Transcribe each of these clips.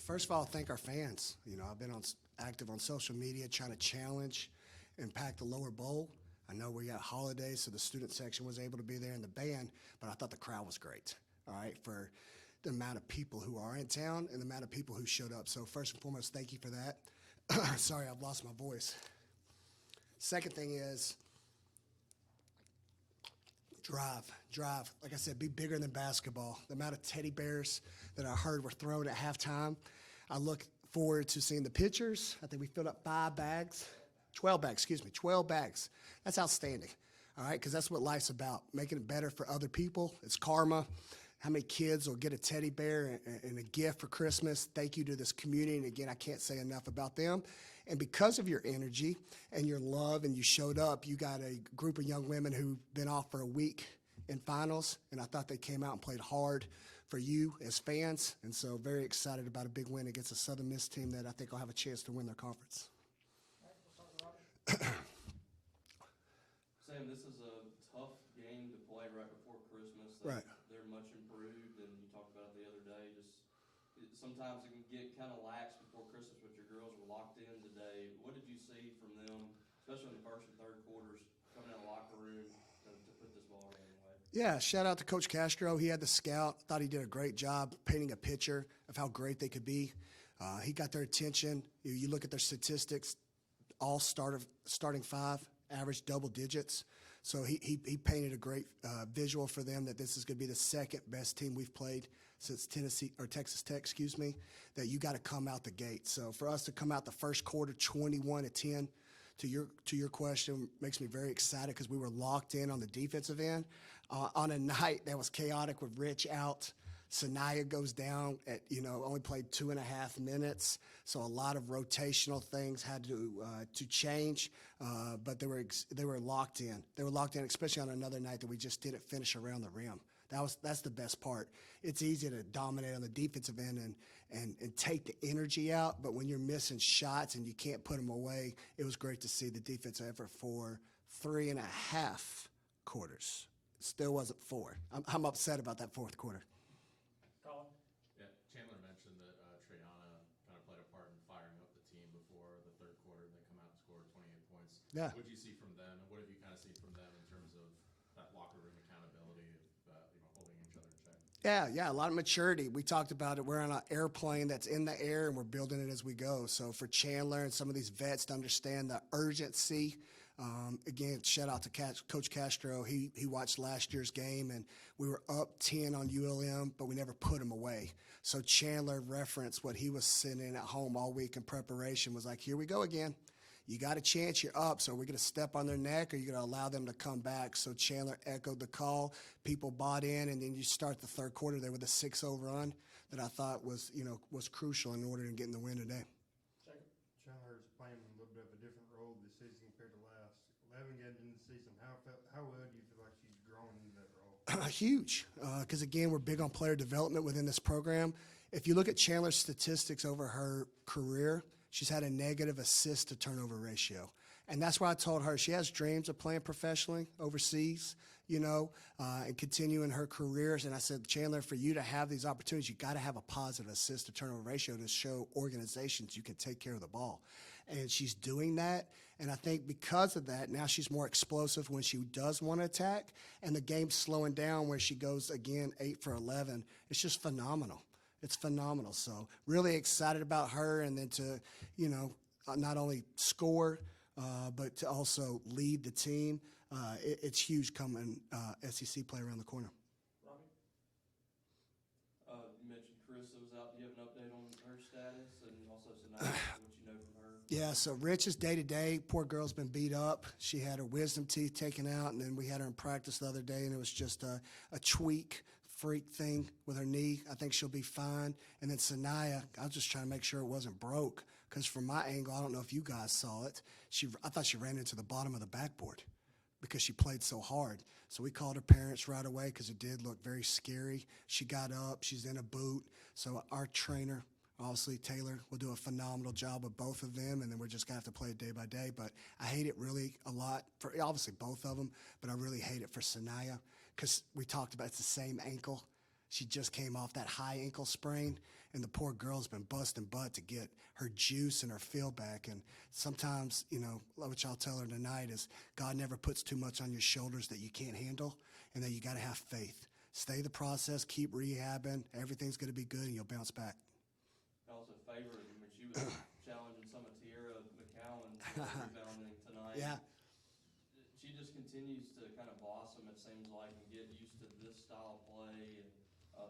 First of all, thank our fans. I've been active on social media trying to challenge and pack the lower bowl. I know we got holidays, so the student section was able to be there in the band, but I thought the crowd was great, all right, for the amount of people who are in town and the amount of people who showed up. So first and foremost, thank you for that. Sorry, I've lost my voice. Second thing is drive. Like I said, be bigger than basketball. The amount of teddy bears that I heard were thrown at halftime. I look forward to seeing the pictures. I think we filled up 12 bags. That's outstanding, all right, because that's what life's about, making it better for other people. It's karma. How many kids will get a teddy bear and a gift for Christmas? Thank you to this community. And again, I can't say enough about them. And because of your energy and your love and you showed up, you got a group of young women who've been off for a week in finals. And I thought they came out and played hard for you as fans. And so very excited about a big win against a Southern Miss team that I think will have a chance to win their conference. Sam, this is a tough game to play right before Christmas. Right. They're much improved, and you talked about it the other day. Sometimes it can get kind of lax before Christmas, but your girls were locked in today. What did you see from them, especially in the first and third quarters, coming out of the locker room to put this ball game away? Yeah, shout out to Coach Castro. He had the scout. Thought he did a great job painting a picture of how great they could be. He got their attention. You look at their statistics, all starting five, average double digits. So he painted a great visual for them that this is going to be the second best team we've played since Texas Tech, that you got to come out the gate. So for us to come out the first quarter 21-10, to your question, makes me very excited because we were locked in on the defensive end. On a night that was chaotic with Rich out, Sanaya goes down at, only played 2.5 minutes. So a lot of rotational things had to change, but they were locked in. They were locked in, especially on another night that we just didn't finish around the rim. That's the best part. It's easy to dominate on the defensive end and take the energy out, but when you're missing shots and you can't put them away, it was great to see the defensive effort for 3.5 quarters. It still wasn't 4. I'm upset about that fourth quarter. Yeah, Chandler mentioned that Triana kind of played a part in firing up the team before the third quarter. They come out and score 28 points. Yeah. What did you see from them, and what have you kind of seen from them in terms of that locker room accountability of holding each other in check? Yeah, a lot of maturity. We talked about it. We're on an airplane that's in the air, and we're building it as we go. So for Chandler and some of these vets to understand the urgency, again, shout out to Coach Castro. He watched last year's game, and we were up 10 on ULM, but we never put them away. So Chandler referenced what he was sitting in at home all week in preparation, was like, here we go again. You got a chance, you're up, so we're going to step on their neck, or you're going to allow them to come back. So Chandler echoed the call. People bought in, and then you start the third quarter there with a 6-0 run that I thought was crucial in order to get in the win today. Chandler is playing a little bit of a different role this season compared to last. 11 games into the season, how well do you feel like she's grown into that role? Huge, because again, we're big on player development within this program. If you look at Chandler's statistics over her career, she's had a negative assist to turnover ratio. And that's why I told her she has dreams of playing professionally overseas, and continuing her careers. And I said, Chandler, for you to have these opportunities, you got to have a positive assist to turnover ratio to show organizations you can take care of the ball. And she's doing that. And I think because of that, now she's more explosive when she does want to attack. And the game's slowing down where she goes, again, 8 for 11. It's just phenomenal. It's phenomenal. So really excited about her, and then to, not only score, but to also lead the team. It's huge coming SEC play around the corner. Robbie? You mentioned Chris was out. Do you have an update on her status, and also Sanaya, what you know from her? Yeah, so Rich is day-to-day. Poor girl's been beat up. She had her wisdom teeth taken out, and then we had her in practice the other day, and it was just a freak thing with her knee. I think she'll be fine. And then Sanaya, I was just trying to make sure it wasn't broke, because from my angle, I don't know if you guys saw it, I thought she ran into the bottom of the backboard because she played so hard. So we called her parents right away because it did look very scary. She got up. She's in a boot. So our trainer, obviously Taylor, will do a phenomenal job with both of them, and then we're just going to have to play it day by day. But I hate it really a lot for obviously both of them, but I really hate it for Sanaya because we talked about it's the same ankle. She just came off that high ankle sprain, and the poor girl's been busting butt to get her juice and her feel back. And sometimes, what y'all tell her tonight is God never puts too much on your shoulders that you can't handle, and that you got to have faith. Stay the process, keep rehabbing. Everything's going to be good, and you'll bounce back. Also favored, I mean, she was challenging some of Tierra McCowan's rebounding tonight. Yeah. She just continues to kind of blossom, it seems like, and get used to this style of play and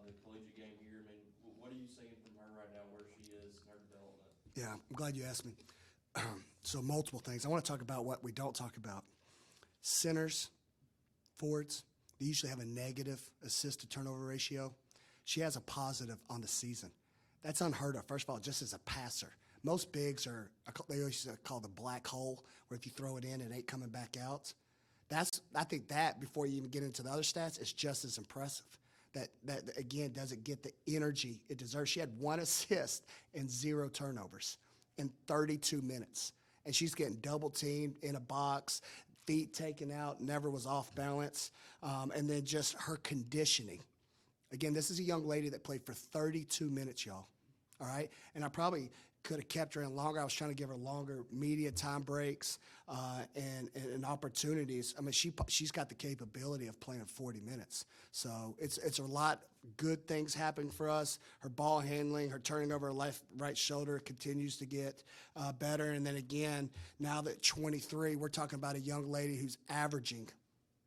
the collegiate game here. I mean, what are you seeing from her right now, where she is in her development? Yeah, I'm glad you asked me. So multiple things. I want to talk about what we don't talk about. Centers, forwards, they usually have a negative assist to turnover ratio. She has a positive on the season. That's unheard of, first of all, just as a passer. Most bigs they always call the black hole, where if you throw it in, it ain't coming back out. I think that, before you even get into the other stats, is just as impressive. That again, doesn't get the energy it deserves. She had 1 assist and 0 turnovers in 32 minutes. And she's getting double teamed in a box, feet taken out, never was off balance. And then just her conditioning. Again, this is a young lady that played for 32 minutes, y'all. All right? And I probably could have kept her in longer. I was trying to give her longer media time breaks and opportunities. I mean, she's got the capability of playing 40 minutes. So it's a lot good things happening for us. Her ball handling, her turning over her right shoulder continues to get better. And then again, now that 23, we're talking about a young lady who's averaging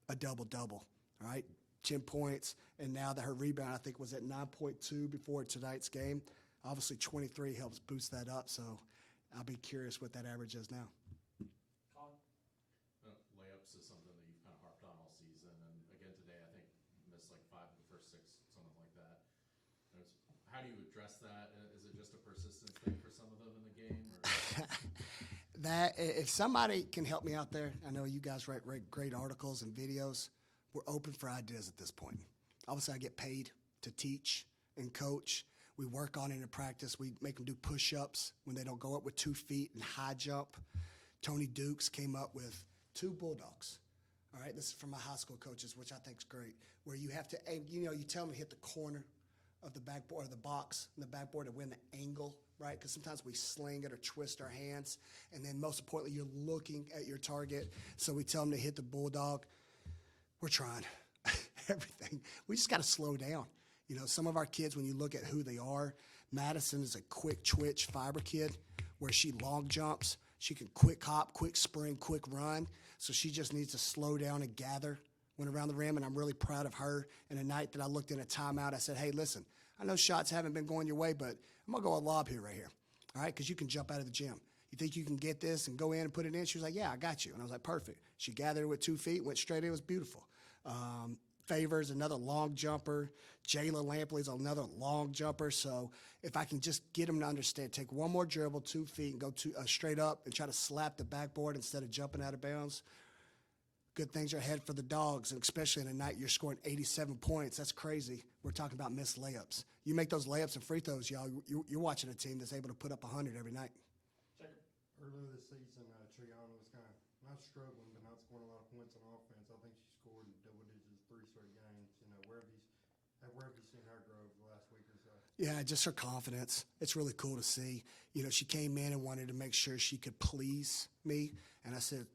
a double-double, all right? 10 points, and now that her rebound, I think, was at 9.2 before tonight's game. Obviously, 23 helps boost that up, so I'll be curious what that average is now. Layups is something that you've kind of harped on all season, and again today, I think missed like 5 of the first 6, something like that. How do you address that? Is it just a persistence thing for some of them in the game? Or? That if somebody can help me out there, I know you guys write great articles and videos. We're open for ideas at this point. Obviously, I get paid to teach and coach. We work on it in practice. We make them do push-ups when they don't go up with 2 feet and high jump. Tony Dukes came up with 2 bulldogs. All right, this is from my high school coaches, which I think is great, where you have to, you tell them to hit the corner of the backboard or the box in the backboard to win the angle, right? Because sometimes we sling it or twist our hands, and then most importantly, you're looking at your target. So we tell them to hit the bulldog. We're trying everything. We just got to slow down. Some of our kids, when you look at who they are, Madison is a quick twitch fiber kid where she long jumps. She can quick hop, quick spring, quick run. So she just needs to slow down and gather when around the rim, and I'm really proud of her. And a night that I looked in a timeout, I said, hey, listen, I know shots haven't been going your way, but I'm going to go a lob here right here, all right, because you can jump out of the gym. You think you can get this and go in and put it in? She was like, yeah, I got you. And I was like, perfect. She gathered with 2 feet, went straight in. It was beautiful. Favors, another long jumper. Jayla Lampley's another long jumper. So if I can just get them to understand, take one more dribble, 2 feet, and go straight up and try to slap the backboard instead of jumping out of bounds, good things are ahead for the Dogs, and especially in a night you're scoring 87 points. That's crazy. We're talking about missed layups. You make those layups and free throws, y'all, you're watching a team that's able to put up 100 every night. Earlier this season, Triana was kind of not struggling, but not scoring a lot of points on offense. I think she scored in double digits 3 straight games. Where have you seen her grow over the last week or so? Yeah, just her confidence. It's really cool to see. She came in and wanted to make sure she could please me, and I said,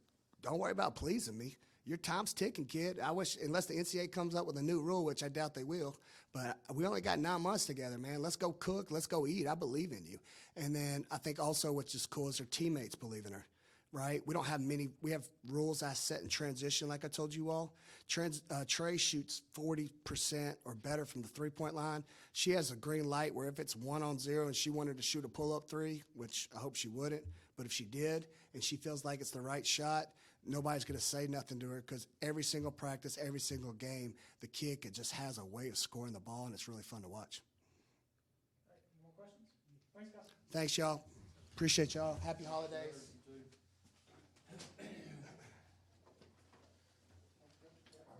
don't worry about pleasing me. Your time's ticking, kid. I wish, unless the NCAA comes up with a new rule, which I doubt they will, but we only got 9 months together, man. Let's go cook. Let's go eat. I believe in you. And then I think also what's just cool is her teammates believe in her, right? We don't have many. We have rules I set in transition, like I told you all. Trey shoots 40% or better from the three-point line. She has a green light where if it's 1-on-0 and she wanted to shoot a pull-up 3, which I hope she wouldn't, but if she did and she feels like it's the right shot, nobody's going to say nothing to her because every single practice, every single game, the kid just has a way of scoring the ball, and it's really fun to watch. All right, more questions? Thanks, guys. Thanks, y'all. Appreciate y'all. Happy holidays.